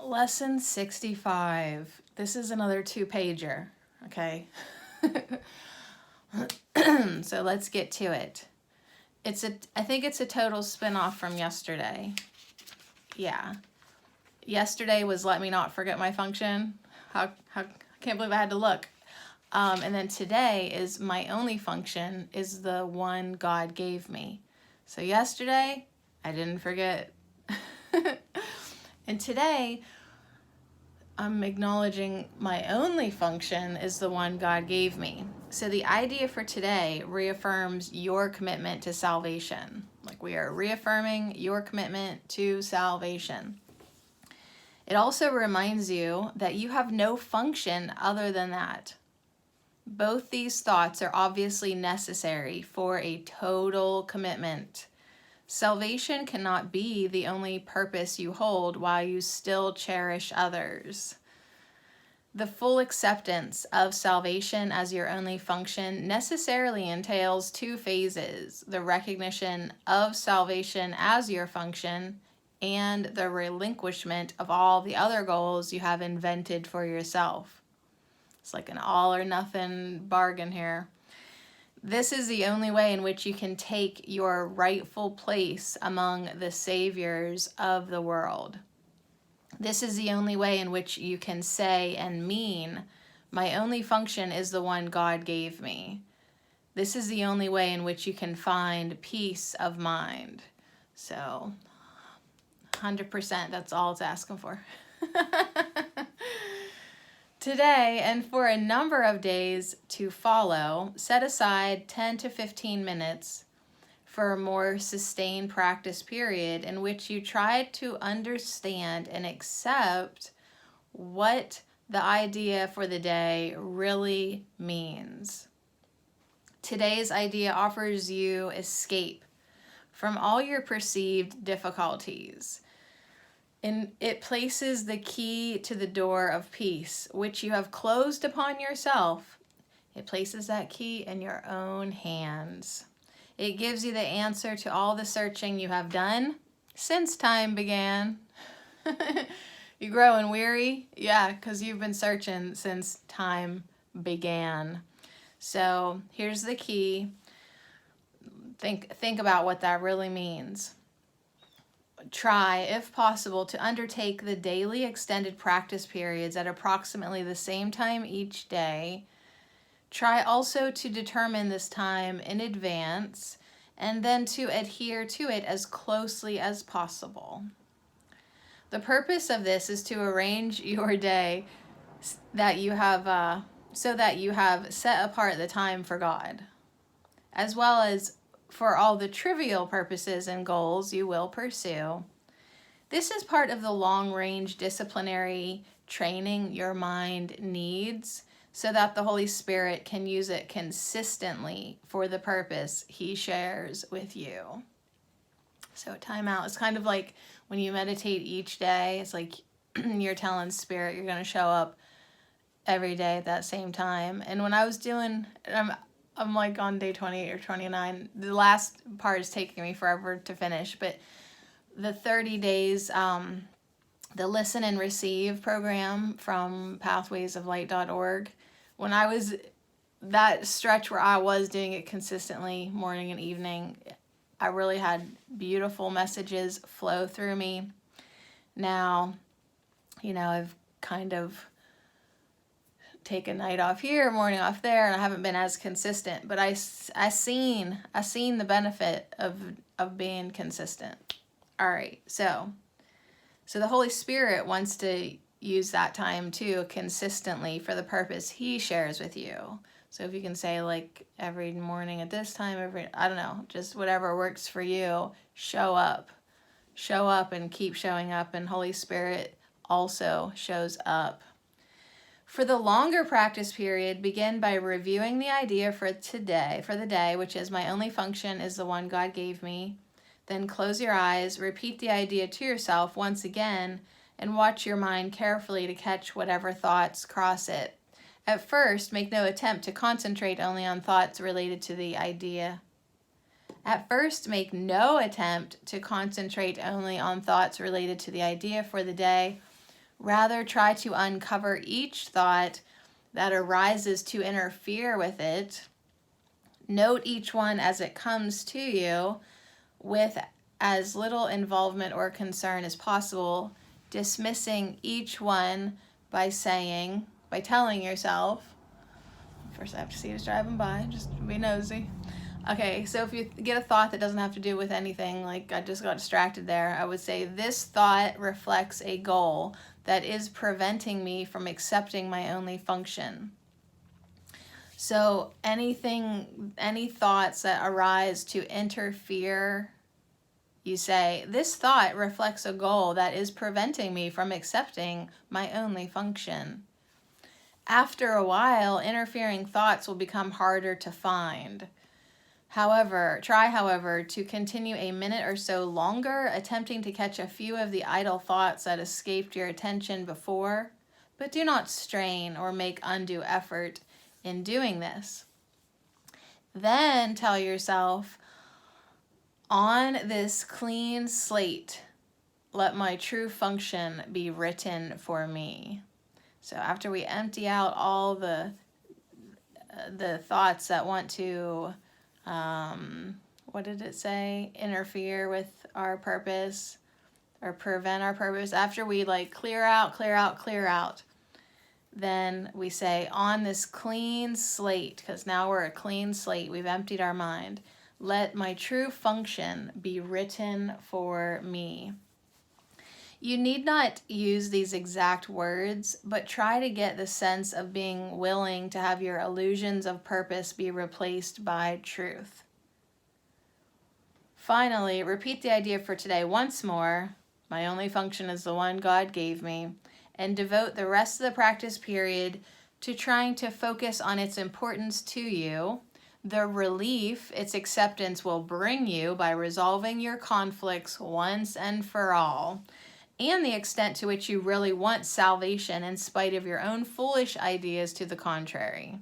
Lesson 65. This is another 2-pager, okay? So let's get to it. I think it's a total spin-off from yesterday. Yeah. Yesterday was Let Me Not Forget My Function. I can't believe I had to look. And then today is My Only Function is the one God gave me. So yesterday, I didn't forget. And today, I'm acknowledging my only function is the one God gave me. So the idea for today reaffirms your commitment to salvation. Like we are reaffirming your commitment to salvation. It also reminds you that you have no function other than that. Both these thoughts are obviously necessary for a total commitment. Salvation cannot be the only purpose you hold while you still cherish others. The full acceptance of salvation as your only function necessarily entails 2 phases: the recognition of salvation as your function and the relinquishment of all the other goals you have invented for yourself. It's like an all or nothing bargain here. This is the only way in which you can take your rightful place among the saviors of the world. This is the only way in which you can say and mean, my only function is the one God gave me. This is the only way in which you can find peace of mind. So, 100%, that's all it's asking for. Today, and for a number of days to follow, set aside 10 to 15 minutes for a more sustained practice period in which you try to understand and accept what the idea for the day really means. Today's idea offers you escape from all your perceived difficulties. And it places the key to the door of peace, which you have closed upon yourself. It places that key in your own hands. It gives you the answer to all the searching you have done since time began. You growing weary? Yeah, because you've been searching since time began. So here's the key. Think about what that really means. Try, if possible, to undertake the daily extended practice periods at approximately the same time each day. Try also to determine this time in advance and then to adhere to it as closely as possible. The purpose of this is to arrange your day that you have so that you have set apart the time for God, as well as for all the trivial purposes and goals you will pursue. This is part of the long-range disciplinary training your mind needs so that the Holy Spirit can use it consistently for the purpose He shares with you. So time out is kind of like when you meditate each day, it's like you're telling Spirit you're going to show up every day at that same time. And when I was doing, I'm like on day 28 or 29. The last part is taking me forever to finish, but the 30 days, the Listen and Receive program from pathwaysoflight.org, when I was, that stretch where I was doing it consistently, morning and evening, I really had beautiful messages flow through me. Now, I've kind of take a night off here, morning off there, and I haven't been as consistent, but I seen the benefit of being consistent. All right, so the Holy Spirit wants to use that time too consistently for the purpose He shares with you. So if you can say like every morning at this time, I don't know, just whatever works for you, show up and keep showing up, and Holy Spirit also shows up. For the longer practice period, begin by reviewing the idea for the day, which is my only function is the one God gave me. Then close your eyes, repeat the idea to yourself once again, and watch your mind carefully to catch whatever thoughts cross it. At first, make no attempt to concentrate only on thoughts related to the idea. At first, make no attempt to concentrate only on thoughts related to the idea for the day, Rather, try to uncover each thought that arises to interfere with it. Note each one as it comes to you with as little involvement or concern as possible, dismissing each one by telling yourself, first I have to see who's driving by, just be nosy. Okay, so if you get a thought that doesn't have to do with anything, like I just got distracted there, I would say this thought reflects a goal that is preventing me from accepting my only function. So any thoughts that arise to interfere, you say, this thought reflects a goal that is preventing me from accepting my only function. After a while, interfering thoughts will become harder to find. Try, to continue a minute or so longer, attempting to catch a few of the idle thoughts that escaped your attention before, but do not strain or make undue effort in doing this. Then tell yourself, on this clean slate, let my true function be written for me. So after we empty out all the thoughts that want to, what did it say? Interfere with our purpose or prevent our purpose. After we clear out, then we say, on this clean slate, because now we're a clean slate, we've emptied our mind, let my true function be written for me. You need not use these exact words, but try to get the sense of being willing to have your illusions of purpose be replaced by truth. Finally, repeat the idea for today once more. My only function is the one God gave me, and devote the rest of the practice period to trying to focus on its importance to you, the relief its acceptance will bring you by resolving your conflicts once and for all, and the extent to which you really want salvation in spite of your own foolish ideas to the contrary.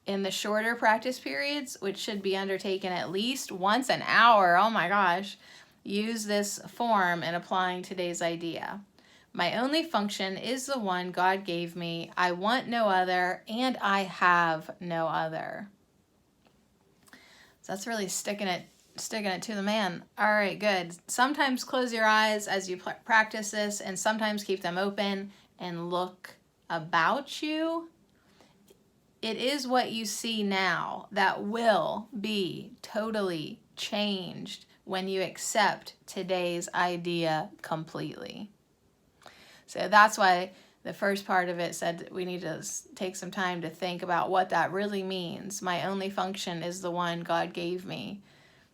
In the shorter practice periods, which should be undertaken at least once an hour, oh my gosh, use this form in applying today's idea. My only function is the one God gave me. I want no other, and I have no other. So that's really sticking it to the man. All right, good. Sometimes close your eyes as you practice this, and sometimes keep them open and look about you. It is what you see now that will be totally changed when you accept today's idea completely. So that's why the first part of it said that we need to take some time to think about what that really means. My only function is the one God gave me.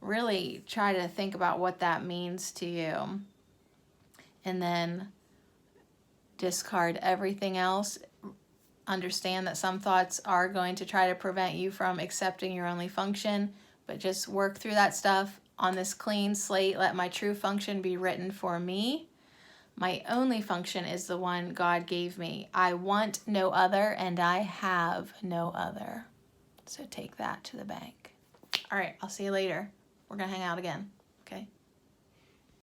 Really try to think about what that means to you. And then discard everything else. Understand that some thoughts are going to try to prevent you from accepting your only function, but just work through that stuff. On this clean slate, let my true function be written for me. My only function is the one God gave me. I want no other, and I have no other. So take that to the bank. All right, I'll see you later. We're going to hang out again.